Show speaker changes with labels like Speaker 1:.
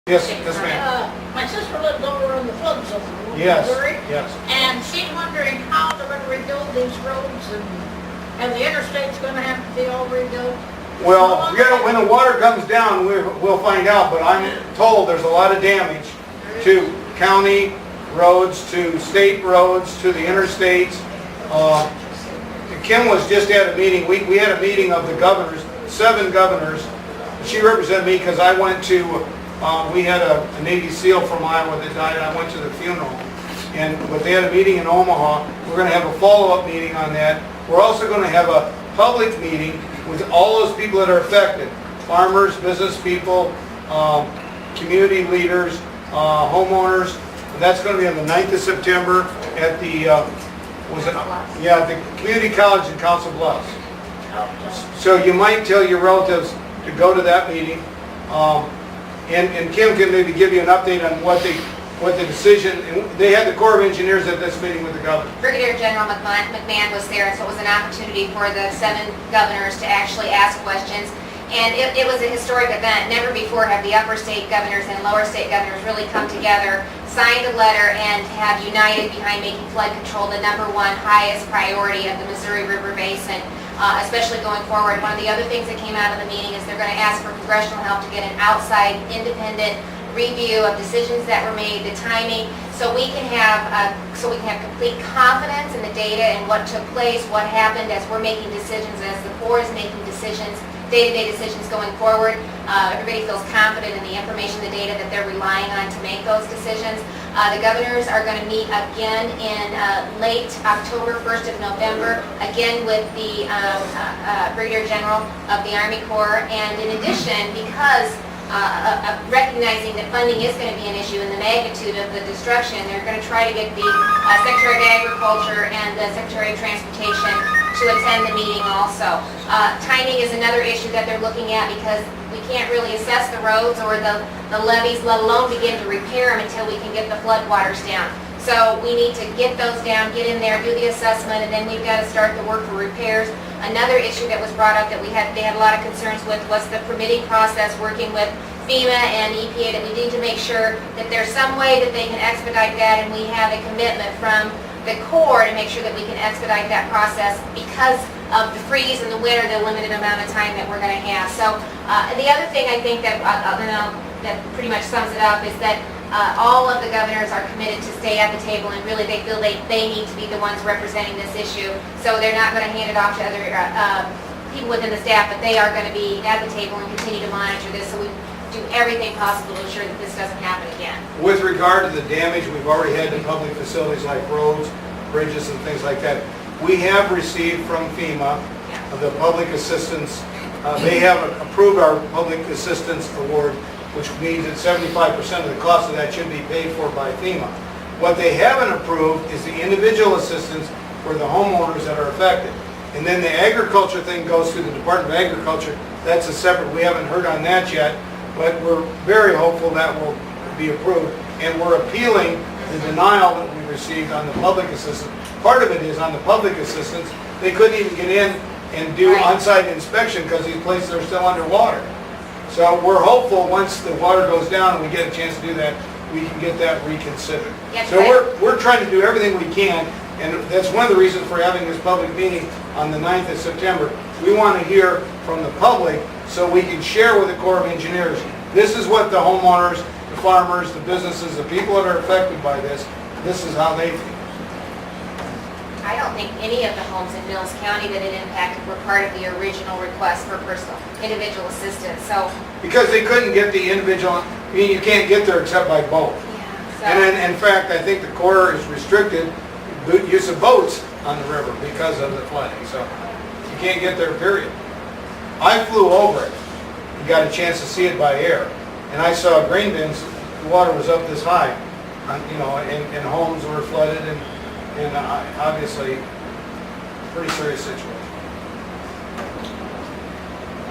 Speaker 1: Yes, yes, ma'am.
Speaker 2: My sister lives over in the flood zone in
Speaker 1: Yes,
Speaker 2: Missouri,
Speaker 1: yes.
Speaker 2: and she's wondering how they're going to rebuild these roads, and the interstate's going to have to be all rebuilt.
Speaker 1: Well, when the water comes down, we'll find out, but I'm told there's a lot of damage to county roads, to state roads, to the interstates. Kim was just at a meeting, we had a meeting of the governors, 7 governors. She represented me because I went to, we had a Navy SEAL from Iowa that died, I went to the funeral. But they had a meeting in Omaha. We're going to have a follow-up meeting on that. We're also going to have a public meeting with all those people that are affected. Farmers, business people, community leaders, homeowners. That's going to be on the 9th of September at the, the Community College in Council Bluffs. So you might tell your relatives to go to that meeting. And Kim can maybe give you an update on what the decision, and they had the Corps of Engineers at this meeting with the governor.
Speaker 3: Brigadier General McMahon was there, so it was an opportunity for the 7 governors to actually ask questions. And it was a historic event. Never before have the upper state governors and lower state governors really come together, signed a letter, and have united behind making flood control the #1 highest priority of the Missouri River Basin, especially going forward. One of the other things that came out of the meeting is they're going to ask for congressional help to get an outside independent review of decisions that were made, the timing, so we can have complete confidence in the data and what took place, what happened as we're making decisions, as the Corps is making decisions, day-to-day decisions going forward. Everybody feels confident in the information, the data that they're relying on to make those decisions. The governors are going to meet again in late October, 1st of November, again with the Brigadier General of the Army Corps, and in addition, because recognizing that funding is going to be an issue in the magnitude of the destruction, they're going to try to get the Secretary of Agriculture and the Secretary of Transportation to attend the meeting also. Timing is another issue that they're looking at because we can't really assess the roads or the levees, let alone begin to repair them until we can get the floodwaters down. So we need to get those down, get in there, do the assessment, and then we've got to start the work for repairs. Another issue that was brought up that they had a lot of concerns with was the permitting process, working with FEMA and EPA, that we need to make sure that there's some way that they can expedite that, and we have a commitment from the Corps to make sure that we can expedite that process because of the freeze and the winter, the limited amount of time that we're going to have. So the other thing I think that pretty much sums it up is that all of the governors are committed to stay at the table, and really they feel they need to be the ones representing this issue. So they're not going to hand it off to other people within the staff, but they are going to be at the table and continue to monitor this, so we do everything possible to ensure that this doesn't happen again.
Speaker 1: With regard to the damage we've already had to public facilities like roads, bridges, and things like that, we have received from FEMA the public assistance. They have approved our public assistance award, which means that 75% of the cost of that should be paid for by FEMA. What they haven't approved is the individual assistance for the homeowners that are affected. And then the agriculture thing goes through the Department of Agriculture. That's a separate, we haven't heard on that yet, but we're very hopeful that will be approved. And we're appealing the denial that we received on the public assistance. Part of it is on the public assistance, they couldn't even get in and do on-site inspection because these places are still underwater. So we're hopeful once the water goes down and we get a chance to do that, we can get that reconsidered.
Speaker 3: Yes,
Speaker 1: so we're trying to do everything we can, and that's one of the reasons for having this public meeting on the 9th of September. We want to hear from the public so we can share with the Corps of Engineers. This is what the homeowners, the farmers, the businesses, the people that are affected by this is how they feel.
Speaker 3: I don't think any of the homes in Mills County that it impacted were part of the original request for individual assistance. So
Speaker 1: because they couldn't get the individual, I mean, you can't get there except by boat.
Speaker 3: yeah, so,
Speaker 1: And then, in fact, I think the Corps is restricted the use of boats on the river because of the flooding. So you can't get there, period. I flew over it and got a chance to see it by air. And I saw grain bins, the water was up this high, and homes were flooded, and obviously pretty serious situation.